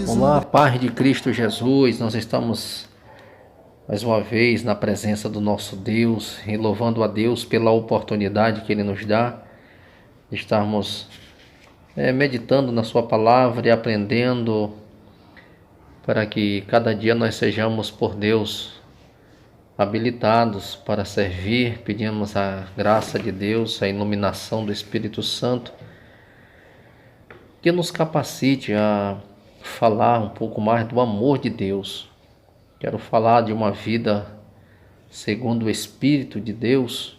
Olá, paz de Cristo Jesus. Nós estamos mais uma vez na presença do nosso Deus e louvando a Deus pela oportunidade que Ele nos dá de estarmos meditando na Sua palavra e aprendendo para que cada dia nós sejamos por Deus habilitados para servir. Pedimos a graça de Deus, a iluminação do Espírito Santo, que nos capacite a falar um pouco mais do amor de Deus. Quero falar de uma vida segundo o Espírito de Deus,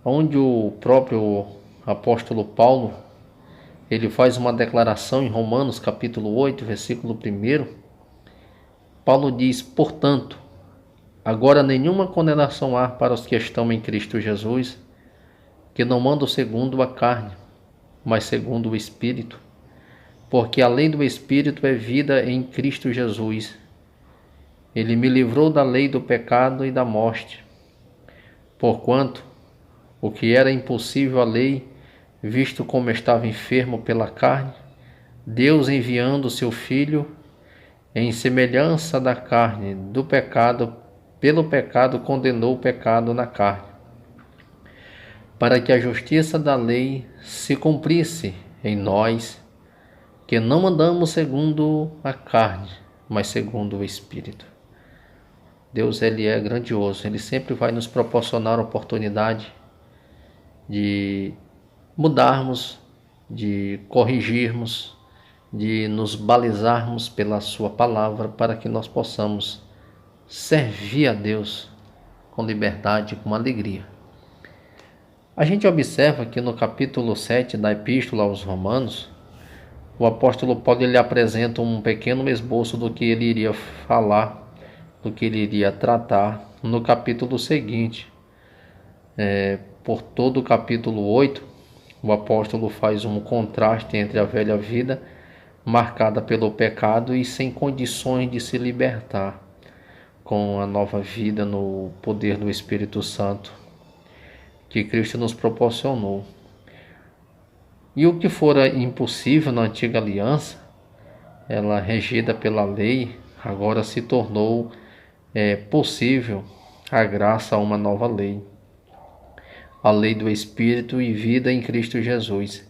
onde o próprio apóstolo Paulo, ele faz uma declaração em Romanos capítulo 8, versículo 1. Paulo diz: portanto, agora nenhuma condenação há para os que estão em Cristo Jesus, que não andam segundo a carne, mas segundo o Espírito. Porque a lei do Espírito é vida em Cristo Jesus. Ele me livrou da lei do pecado e da morte. Porquanto, o que era impossível à lei, visto como estava enfermo pela carne, Deus enviando seu Filho, em semelhança da carne do pecado, pelo pecado condenou o pecado na carne, para que a justiça da lei se cumprisse em nós, que não andamos segundo a carne, mas segundo o Espírito. Deus, Ele é grandioso, Ele sempre vai nos proporcionar a oportunidade de mudarmos, de corrigirmos, de nos balizarmos pela Sua palavra, para que nós possamos servir a Deus com liberdade, com alegria. A gente observa que no capítulo 7 da Epístola aos Romanos, o apóstolo Paulo ele apresenta um pequeno esboço do que ele iria falar, do que ele iria tratar no capítulo seguinte. Por todo o capítulo 8, o apóstolo faz um contraste entre a velha vida, marcada pelo pecado e sem condições de se libertar, com a nova vida no poder do Espírito Santo que Cristo nos proporcionou. E o que fora impossível na antiga aliança, ela regida pela lei, agora se tornou possível a graça a uma nova lei, a lei do Espírito e vida em Cristo Jesus.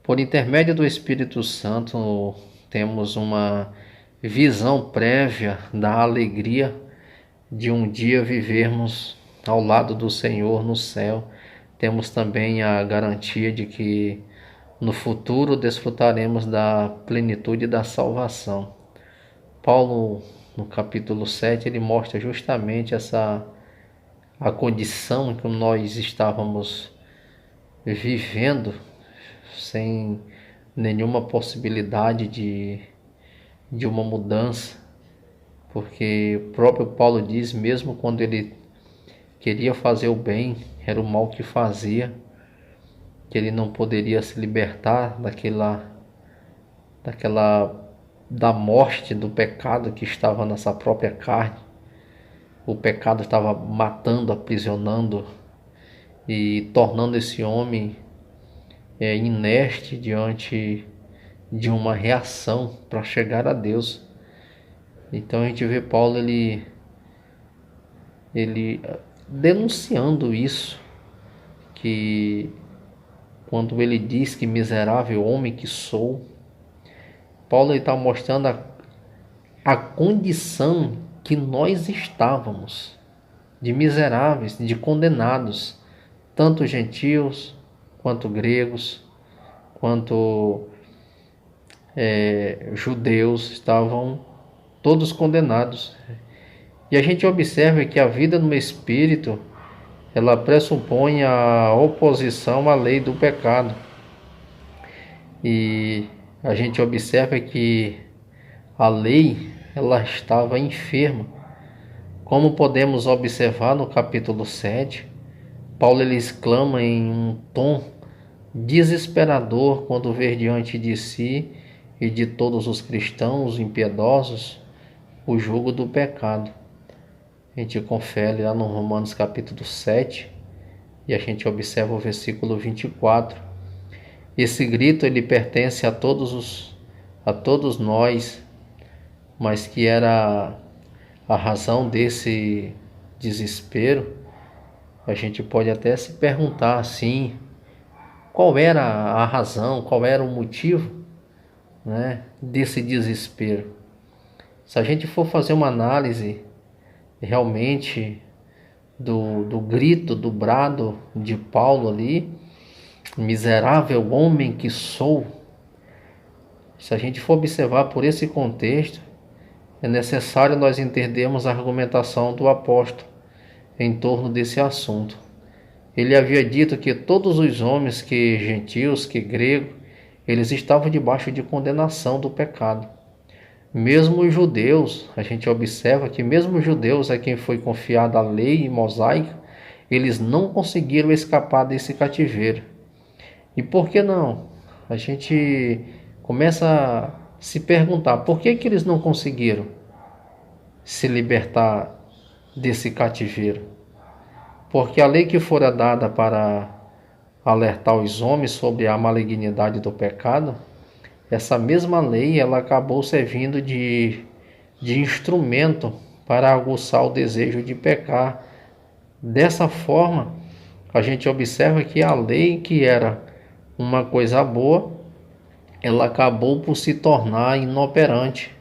Por intermédio do Espírito Santo, temos uma visão prévia da alegria de um dia vivermos ao lado do Senhor no céu. Temos também a garantia de que no futuro desfrutaremos da plenitude da salvação. Paulo, no capítulo 7, ele mostra justamente a condição em que nós estávamos vivendo, sem nenhuma possibilidade de uma mudança, porque o próprio Paulo diz, mesmo quando ele queria fazer o bem, era o mal que fazia, que ele não poderia se libertar da morte do pecado que estava nessa própria carne. O pecado estava matando, aprisionando e tornando esse homem inerte diante de uma reação para chegar a Deus. Então a gente vê Paulo ele denunciando isso, que quando ele diz que miserável homem que sou, Paulo está mostrando a condição que nós estávamos, de miseráveis, de condenados, tanto gentios, quanto gregos, quanto judeus, estavam todos condenados. E a gente observa que a vida no Espírito, ela pressupõe a oposição à lei do pecado. E a gente observa que a lei, ela estava enferma. Como podemos observar no capítulo 7, Paulo ele exclama em um tom desesperador quando vê diante de si e de todos os cristãos impiedosos o jugo do pecado. A gente confere lá no Romanos capítulo 7 e a gente observa o versículo 24. Esse grito ele pertence a todos a todos nós, mas que era a razão desse desespero. A gente pode até se perguntar assim, qual era a razão, qual era o motivo, né, desse desespero. Se a gente for fazer uma análise realmente do grito, do brado de Paulo ali, miserável homem que sou, se a gente for observar por esse contexto, é necessário nós entendermos a argumentação do apóstolo em torno desse assunto. Ele havia dito que todos os homens, que gentios, que gregos, eles estavam debaixo de condenação do pecado. Mesmo os judeus, a gente observa que mesmo os judeus, a quem foi confiada a lei mosaica, eles não conseguiram escapar desse cativeiro. E por que não? A gente começa a se perguntar, por que eles não conseguiram se libertar desse cativeiro? Porque a lei que fora dada para alertar os homens sobre a malignidade do pecado, essa mesma lei ela acabou servindo de instrumento para aguçar o desejo de pecar. Dessa forma, a gente observa que a lei, que era uma coisa boa, ela acabou por se tornar inoperante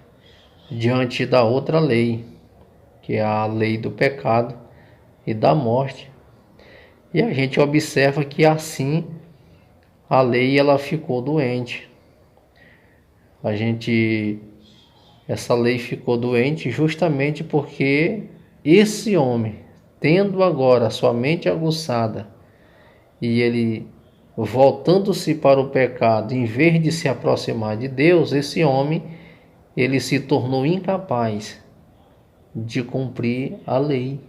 diante da outra lei, que é a lei do pecado e da morte. E a gente observa que assim a lei ela ficou doente. Essa lei ficou doente justamente porque esse homem, tendo agora a sua mente aguçada e ele voltando-se para o pecado, em vez de se aproximar de Deus, esse homem, ele se tornou incapaz de cumprir a lei.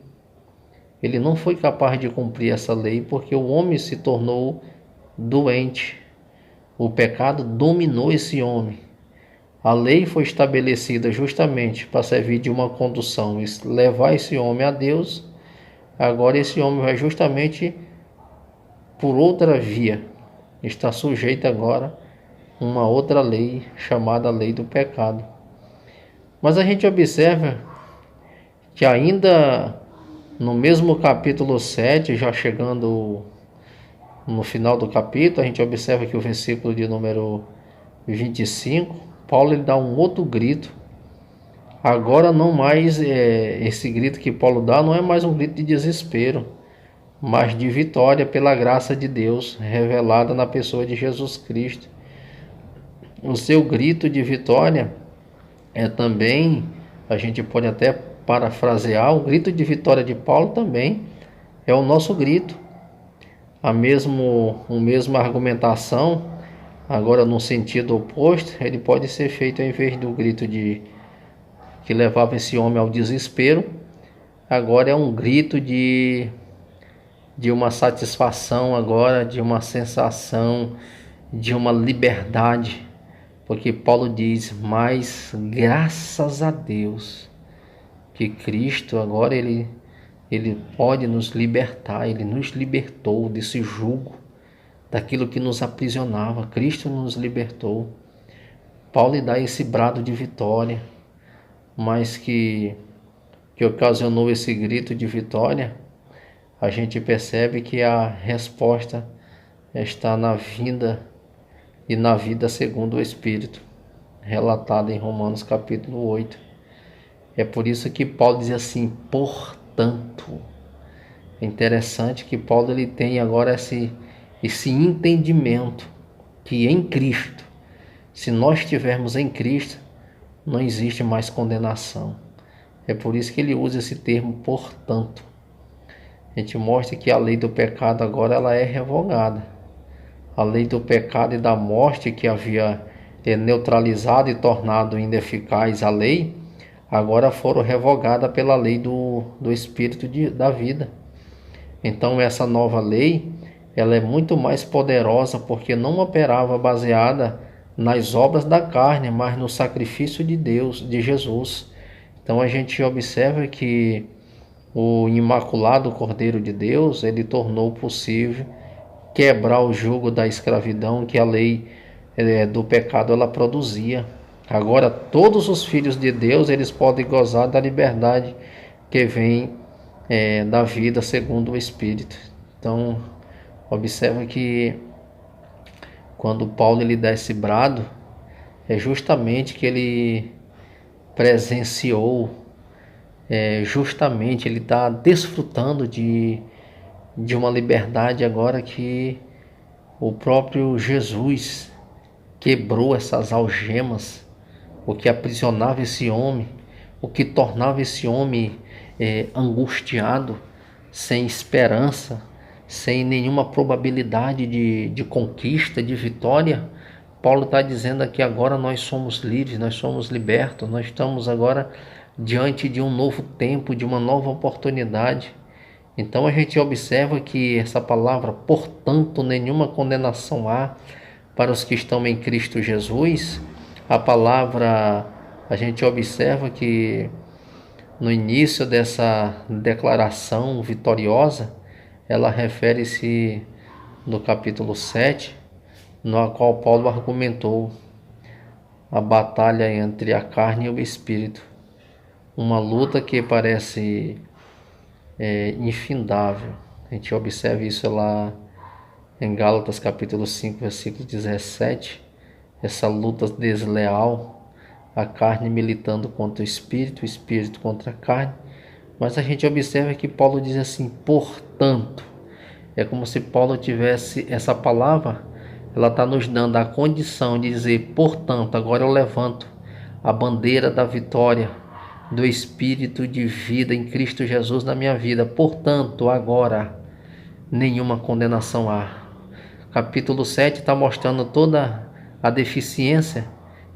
Ele não foi capaz de cumprir essa lei porque o homem se tornou doente. O pecado dominou esse homem. A lei foi estabelecida justamente para servir de uma condução, levar esse homem a Deus. Agora esse homem vai justamente por outra via. Está sujeito agora a uma outra lei, chamada lei do pecado. Mas a gente observa que ainda no mesmo capítulo 7, já chegando no final do capítulo, a gente observa que o versículo de número 25, Paulo ele dá um outro grito. Agora não mais esse grito que Paulo dá não é mais um grito de desespero, mas de vitória pela graça de Deus revelada na pessoa de Jesus Cristo. O seu grito de vitória é também, a gente pode até parafrasear, o grito de vitória de Paulo também é o nosso grito. A mesma argumentação, agora no sentido oposto, ele pode ser feito ao invés do grito que levava esse homem ao desespero, agora é um grito de uma satisfação, agora de uma sensação, de uma liberdade, porque Paulo diz, mas graças a Deus que Cristo agora ele pode nos libertar, ele nos libertou desse jugo, daquilo que nos aprisionava. Cristo nos libertou. Paulo lhe dá esse brado de vitória, mas que ocasionou esse grito de vitória, a gente percebe que a resposta está na vinda e na vida segundo o Espírito, relatada em Romanos capítulo 8. É por isso que Paulo diz assim, portanto. É interessante que Paulo ele tem agora esse entendimento que em Cristo, se nós estivermos em Cristo, não existe mais condenação. É por isso que ele usa esse termo portanto. A gente mostra que a lei do pecado agora ela é revogada. A lei do pecado e da morte que havia neutralizado e tornado ineficaz a lei, agora foram revogadas pela lei do Espírito da vida. Então essa nova lei, ela é muito mais poderosa porque não operava baseada nas obras da carne, mas no sacrifício de Deus, de Jesus. Então a gente observa que o imaculado Cordeiro de Deus, ele tornou possível quebrar o jugo da escravidão que a lei do pecado ela produzia. Agora todos os filhos de Deus, eles podem gozar da liberdade que vem da vida segundo o Espírito. Então, observa que quando Paulo ele dá esse brado, é justamente que ele presenciou, justamente ele está desfrutando de uma liberdade agora que o próprio Jesus quebrou essas algemas, o que aprisionava esse homem, o que tornava esse homem angustiado, sem esperança, sem nenhuma probabilidade de conquista, de vitória. Paulo está dizendo aqui agora nós somos livres, nós somos libertos, nós estamos agora diante de um novo tempo, de uma nova oportunidade. Então a gente observa que essa palavra, portanto, nenhuma condenação há para os que estão em Cristo Jesus. A palavra, a gente observa que no início dessa declaração vitoriosa, ela refere-se no capítulo 7, no qual Paulo argumentou a batalha entre a carne e o espírito. Uma luta que parece infindável. A gente observa isso lá em Gálatas capítulo 5, versículo 17. Essa luta desleal, a carne militando contra o espírito contra a carne. Mas a gente observa que Paulo diz assim, portanto. É como se Paulo tivesse essa palavra, ela está nos dando a condição de dizer, portanto, agora eu levanto a bandeira da vitória, do Espírito de vida em Cristo Jesus na minha vida. Portanto, agora, nenhuma condenação há. Capítulo 7 está mostrando toda a deficiência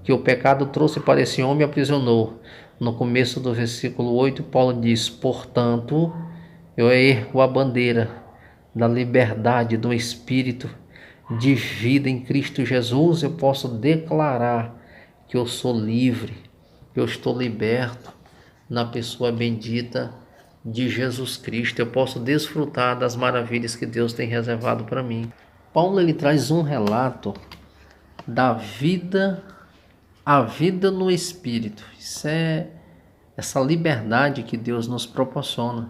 que o pecado trouxe para esse homem e aprisionou. No começo do versículo 8, Paulo diz, portanto, eu ergo a bandeira da liberdade do Espírito de vida em Cristo Jesus. Eu posso declarar que eu sou livre, que eu estou liberto na pessoa bendita de Jesus Cristo. Eu posso desfrutar das maravilhas que Deus tem reservado para mim. Paulo ele traz um relato da vida, a vida no Espírito. Isso é essa liberdade que Deus nos proporciona.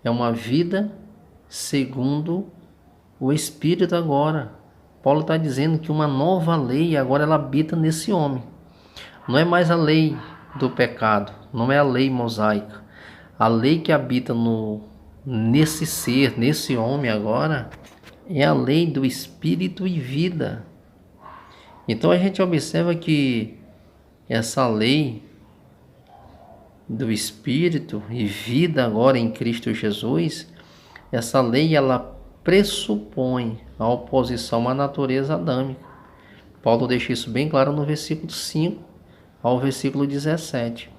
É uma vida segundo o Espírito agora. Paulo está dizendo que uma nova lei agora ela habita nesse homem. Não é mais a lei do pecado, não é a lei mosaica. A lei que habita nesse ser, nesse homem agora, é a lei do Espírito e vida. Então a gente observa que essa lei do Espírito e vida agora em Cristo Jesus, essa lei ela pressupõe a oposição à natureza adâmica. Paulo deixa isso bem claro no versículo 5 ao versículo 17.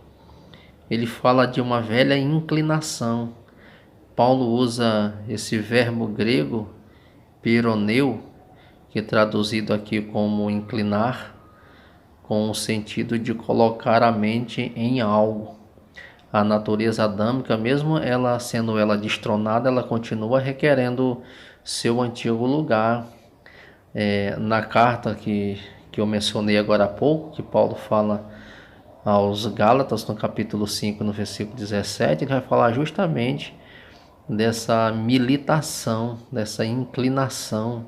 Ele fala de uma velha inclinação. Paulo usa esse verbo grego, pironeu, que é traduzido aqui como inclinar, com o sentido de colocar a mente em algo. A natureza adâmica, mesmo ela sendo destronada, ela continua requerendo seu antigo lugar. Na carta que eu mencionei agora há pouco, que Paulo fala aos Gálatas, no capítulo 5, no versículo 17, ele vai falar justamente dessa militação, dessa inclinação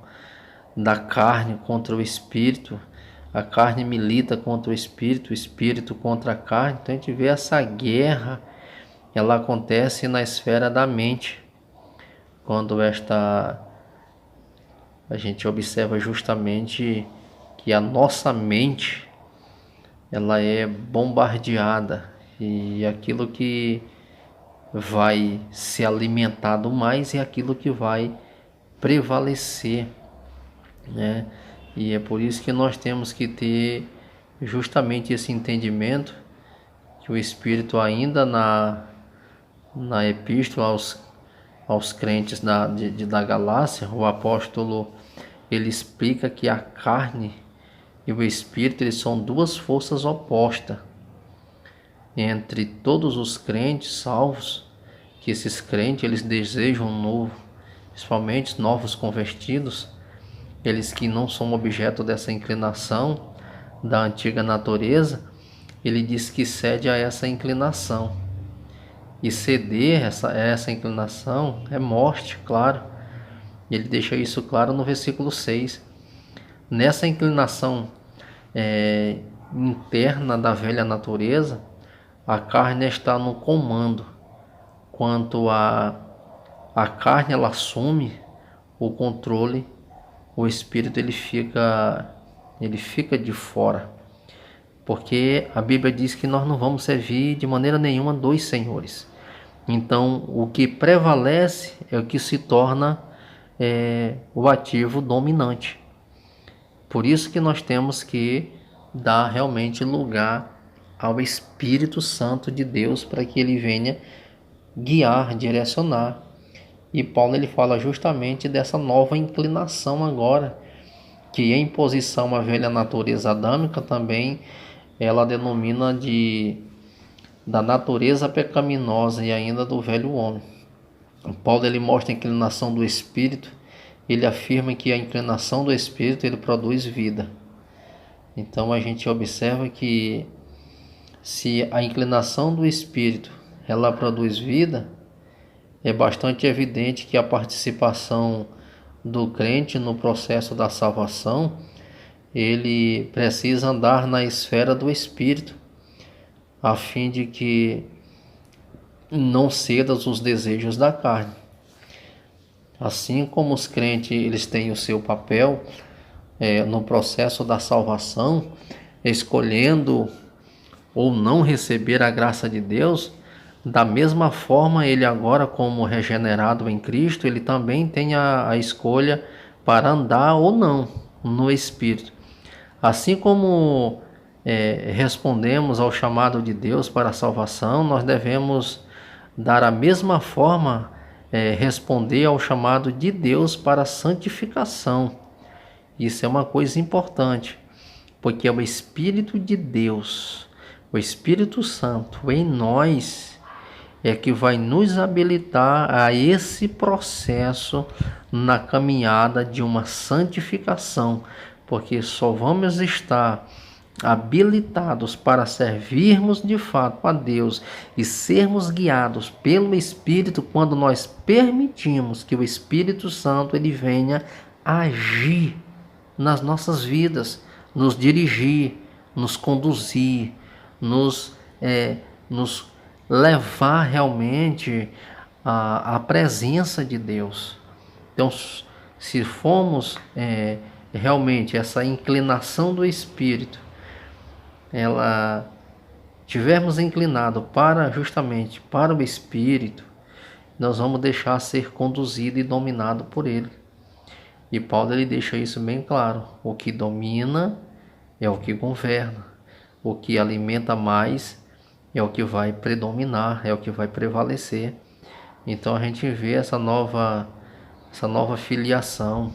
da carne contra o espírito. A carne milita contra o espírito contra a carne. Então a gente vê essa guerra, ela acontece na esfera da mente, quando a gente observa justamente que a nossa mente ela é bombardeada e aquilo que vai ser alimentado mais é aquilo que vai prevalecer, né? E é por isso que nós temos que ter justamente esse entendimento que o Espírito ainda na epístola aos crentes da Galácia, o apóstolo ele explica que a carne e o Espírito eles são duas forças opostas entre todos os crentes salvos, que esses crentes eles desejam um novo, principalmente os novos convertidos, eles que não são objeto dessa inclinação, da antiga natureza, ele diz que cede a essa inclinação. E ceder essa inclinação é morte, claro. Ele deixa isso claro no versículo 6. Nessa inclinação interna da velha natureza, a carne está no comando. Quanto a carne ela assume o controle, o espírito ele fica de fora. Porque a Bíblia diz que nós não vamos servir de maneira nenhuma dois senhores. Então, o que prevalece é o que se torna o ativo dominante. Por isso que nós temos que dar realmente lugar ao Espírito Santo de Deus para que ele venha guiar, direcionar. E Paulo ele fala justamente dessa nova inclinação agora, que em posição à velha natureza adâmica também ela denomina da natureza pecaminosa e ainda do velho homem. Paulo ele mostra a inclinação do Espírito, ele afirma que a inclinação do Espírito ele produz vida. Então a gente observa que se a inclinação do Espírito ela produz vida, é bastante evidente que a participação do crente no processo da salvação, ele precisa andar na esfera do Espírito, a fim de que não ceda os desejos da carne. Assim como os crentes eles têm o seu papel no processo da salvação, escolhendo ou não receber a graça de Deus, da mesma forma ele agora, como regenerado em Cristo, ele também tem a escolha para andar ou não no Espírito. Assim como respondemos ao chamado de Deus para a salvação, nós devemos dar a mesma forma, responder ao chamado de Deus para a santificação. Isso é uma coisa importante, porque é o Espírito de Deus, o Espírito Santo em nós é que vai nos habilitar a esse processo na caminhada de uma santificação, porque só vamos estar habilitados para servirmos de fato a Deus e sermos guiados pelo Espírito quando nós permitimos que o Espírito Santo ele venha agir nas nossas vidas, nos dirigir, nos conduzir, nos levar realmente à presença de Deus. Então, se formos realmente essa inclinação do Espírito, tivermos inclinado justamente para o Espírito, nós vamos deixar ser conduzido e dominado por ele. E Paulo ele deixa isso bem claro: o que domina é o que governa, o que alimenta mais é o que vai predominar, é o que vai prevalecer. Então a gente vê essa nova filiação,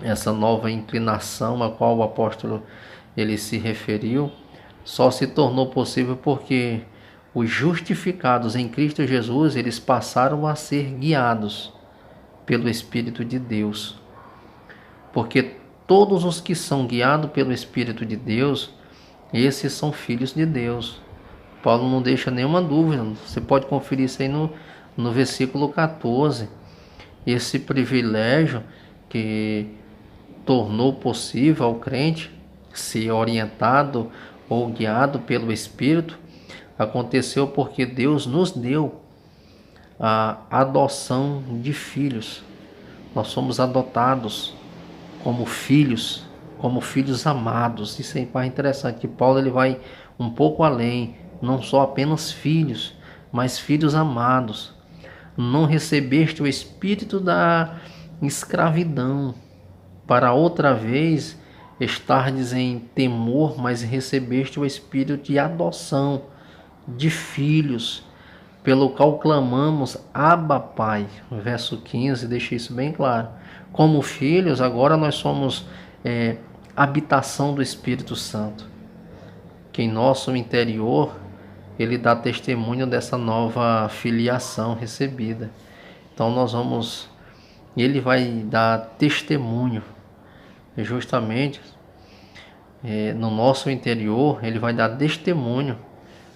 essa nova inclinação a qual o apóstolo ele se referiu, só se tornou possível porque os justificados em Cristo Jesus, eles passaram a ser guiados pelo Espírito de Deus. Porque todos os que são guiados pelo Espírito de Deus, esses são filhos de Deus. Paulo não deixa nenhuma dúvida, você pode conferir isso aí no versículo 14. Esse privilégio que tornou possível ao crente ser orientado ou guiado pelo Espírito, aconteceu porque Deus nos deu a adoção de filhos. Nós somos adotados como filhos amados. Isso é interessante, que Paulo ele vai um pouco além, não só apenas filhos, mas filhos amados. Não recebeste o espírito da escravidão, para outra vez estardes em temor, mas recebeste o espírito de adoção, de filhos, pelo qual clamamos, Abba, Pai. Verso 15 deixa isso bem claro. Como filhos, agora nós somos habitação do Espírito Santo, que em nosso interior ele dá testemunho dessa nova filiação recebida. Então ele vai dar testemunho justamente no nosso interior, ele vai dar testemunho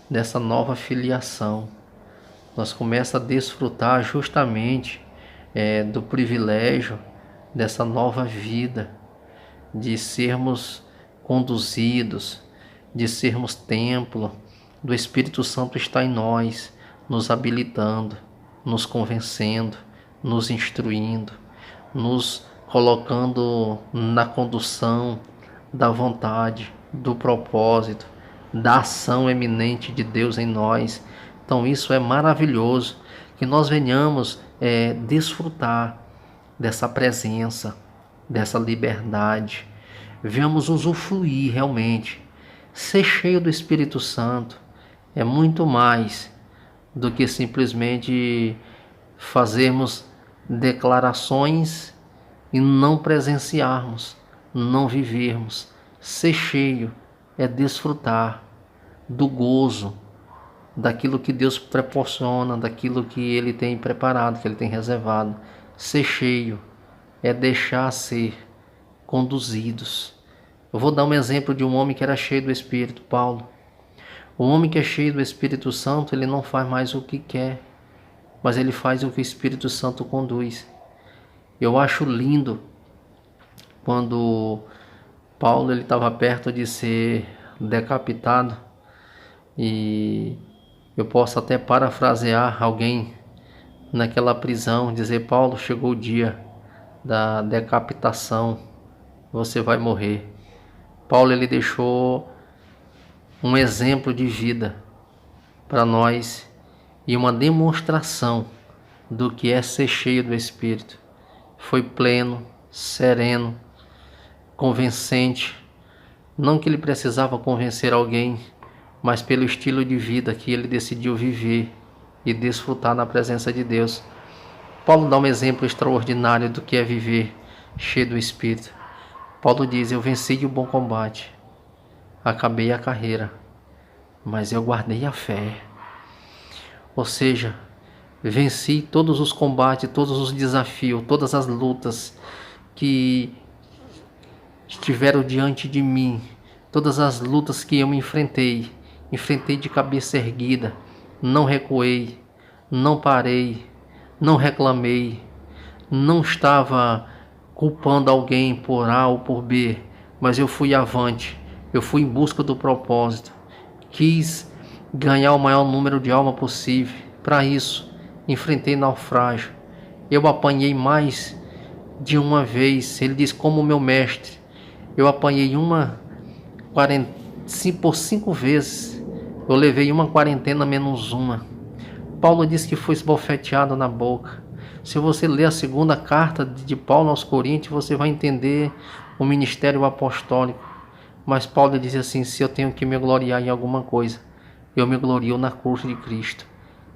dessa nova filiação. Nós começamos a desfrutar justamente do privilégio dessa nova vida, de sermos conduzidos, de sermos templo do Espírito Santo está em nós, nos habilitando, nos convencendo, nos instruindo, nos colocando na condução da vontade, do propósito, da ação eminente de Deus em nós. Então isso é maravilhoso, que nós venhamos desfrutar dessa presença, dessa liberdade, venhamos usufruir realmente. Ser cheio do Espírito Santo é muito mais do que simplesmente fazermos declarações e não presenciarmos, não vivermos. Ser cheio é desfrutar do gozo, daquilo que Deus proporciona, daquilo que Ele tem preparado, que Ele tem reservado. Ser cheio é deixar ser conduzidos. Eu vou dar um exemplo de um homem que era cheio do Espírito, Paulo. O homem que é cheio do Espírito Santo, ele não faz mais o que quer, mas ele faz o que o Espírito Santo conduz. Eu acho lindo quando Paulo estava perto de ser decapitado, e eu posso até parafrasear alguém naquela prisão, dizer: Paulo, chegou o dia da decapitação, você vai morrer. Paulo ele deixou um exemplo de vida para nós e uma demonstração do que é ser cheio do Espírito. Foi pleno, sereno, convincente. Não que ele precisava convencer alguém, mas pelo estilo de vida que ele decidiu viver e desfrutar na presença de Deus. Paulo dá um exemplo extraordinário do que é viver cheio do Espírito. Paulo diz: eu venci o bom combate, acabei a carreira, mas eu guardei a fé. Ou seja, venci todos os combates, todos os desafios, todas as lutas que estiveram diante de mim, todas as lutas que eu me enfrentei de cabeça erguida, não recuei, não parei, não reclamei, não estava culpando alguém por A ou por B, mas eu fui avante, eu fui em busca do propósito, quis ganhar o maior número de almas possível. Para isso, enfrentei naufrágio, eu apanhei mais de uma vez. Ele diz: como meu mestre, eu apanhei por 5 vezes, eu levei uma quarentena menos uma. Paulo diz que foi esbofeteado na boca. Se você ler a segunda carta de Paulo aos Coríntios, você vai entender o ministério apostólico. Mas Paulo diz assim: se eu tenho que me gloriar em alguma coisa, eu me glorio na cruz de Cristo.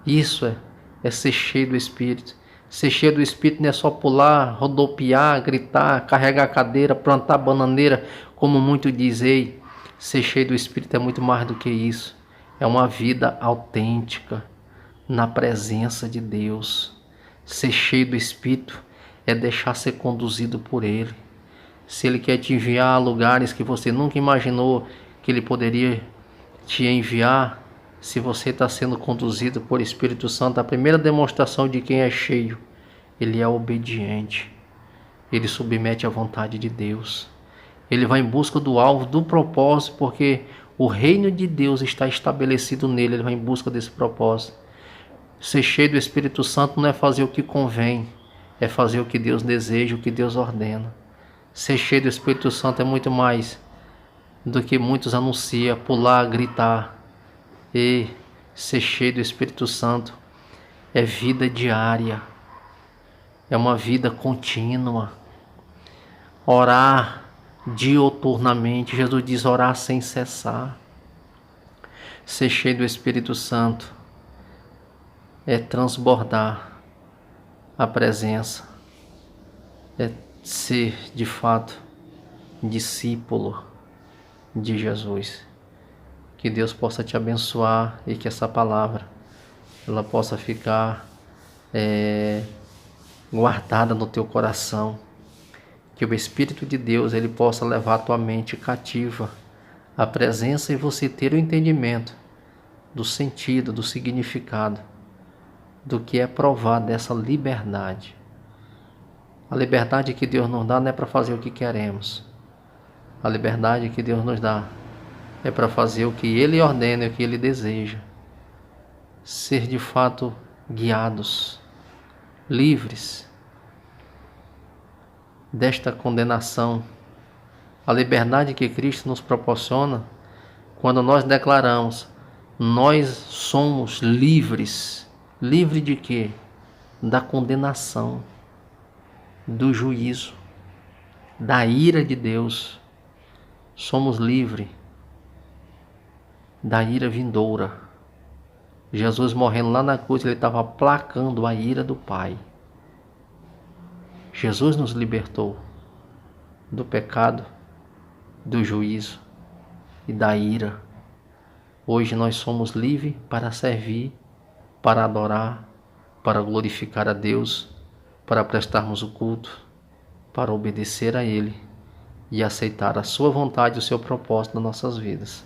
Isso é ser cheio do Espírito. Ser cheio do Espírito não é só pular, rodopiar, gritar, carregar a cadeira, plantar bananeira, como muito dizem. Ser cheio do Espírito é muito mais do que isso. É uma vida autêntica na presença de Deus. Ser cheio do Espírito é deixar ser conduzido por Ele. Se Ele quer te enviar a lugares que você nunca imaginou que Ele poderia te enviar, se você está sendo conduzido por Espírito Santo, a primeira demonstração de quem é cheio, ele é obediente, ele submete à vontade de Deus, ele vai em busca do alvo, do propósito, porque o reino de Deus está estabelecido nele, ele vai em busca desse propósito. Ser cheio do Espírito Santo não é fazer o que convém, é fazer o que Deus deseja, o que Deus ordena. Ser cheio do Espírito Santo é muito mais do que muitos anunciam, pular, gritar. E ser cheio do Espírito Santo é vida diária, é uma vida contínua. Orar diuturnamente, Jesus diz: orar sem cessar. Ser cheio do Espírito Santo é transbordar a presença, é ser de fato discípulo de Jesus. Que Deus possa te abençoar e que essa palavra ela possa ficar guardada no teu coração. Que o Espírito de Deus ele possa levar a tua mente cativa a presença e você ter o entendimento do sentido, do significado, do que é provar dessa liberdade. A liberdade que Deus nos dá não é para fazer o que queremos. A liberdade que Deus nos dá é para fazer o que Ele ordena e o que Ele deseja. Ser de fato guiados, livres desta condenação. A liberdade que Cristo nos proporciona quando nós declaramos: nós somos livres. Livre de quê? Da condenação, do juízo, da ira de Deus. Somos livres da ira vindoura. Jesus morrendo lá na cruz, ele estava aplacando a ira do Pai. Jesus nos libertou do pecado, do juízo e da ira. Hoje nós somos livres para servir, para adorar, para glorificar a Deus, para prestarmos o culto, para obedecer a Ele e aceitar a sua vontade e o seu propósito nas nossas vidas.